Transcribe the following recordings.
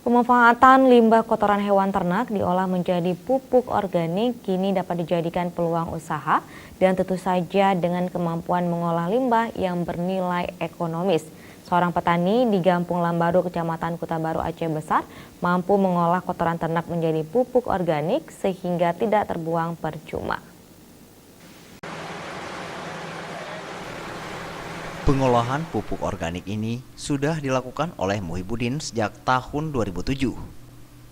Pemanfaatan limbah kotoran hewan ternak diolah menjadi pupuk organik kini dapat dijadikan peluang usaha dan tentu saja dengan kemampuan mengolah limbah yang bernilai ekonomis. Seorang petani di Gampung Lambaru, Kecamatan Kutabaru, Aceh Besar, mampu mengolah kotoran ternak menjadi pupuk organik sehingga tidak terbuang percuma. Pengolahan pupuk organik ini sudah dilakukan oleh Muhibudin sejak tahun 2007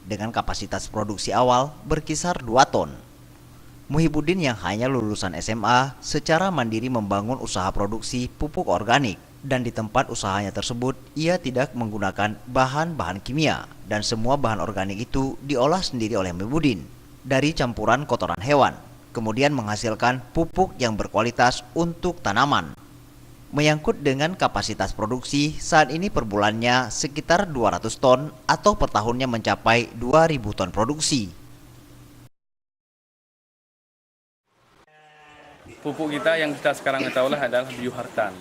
dengan kapasitas produksi awal berkisar 2 ton. Muhibudin yang hanya lulusan SMA secara mandiri membangun usaha produksi pupuk organik dan di tempat usahanya tersebut ia tidak menggunakan bahan-bahan kimia dan semua bahan organik itu diolah sendiri oleh Muhibudin dari campuran kotoran hewan, kemudian menghasilkan pupuk yang berkualitas untuk tanaman. Menyangkut dengan kapasitas produksi, saat ini per bulannya sekitar 200 ton atau per tahunnya mencapai 2.000 ton produksi. Pupuk kita yang kita sekarang olah adalah biohartan,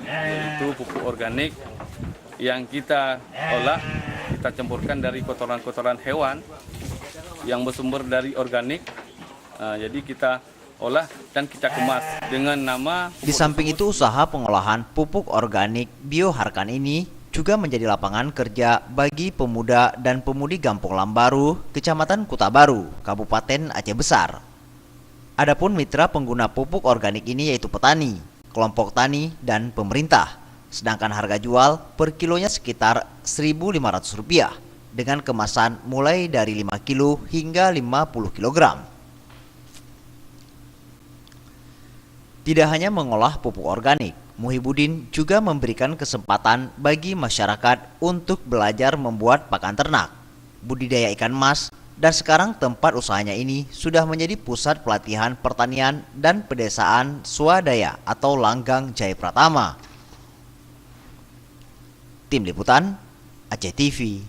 yaitu pupuk organik yang kita olah, kita campurkan dari kotoran-kotoran hewan yang bersumber dari organik. Jadi kita olah dan kita kemas dengan nama. Di samping itu, usaha pengolahan pupuk organik bioharkan ini juga menjadi lapangan kerja bagi pemuda dan pemudi Gampung Lambaru, Kecamatan Kutabaru, Kabupaten Aceh Besar. Adapun mitra pengguna pupuk organik ini yaitu petani, kelompok tani, dan pemerintah. Sedangkan harga jual per kilonya sekitar Rp1.500 dengan kemasan mulai dari 5 kilo hingga 50 kilogram. Tidak hanya mengolah pupuk organik, Muhibudin juga memberikan kesempatan bagi masyarakat untuk belajar membuat pakan ternak, budidaya ikan mas, dan sekarang tempat usahanya ini sudah menjadi pusat pelatihan pertanian dan pedesaan swadaya atau Langgang Jaya Pratama. Tim Liputan, Aceh TV.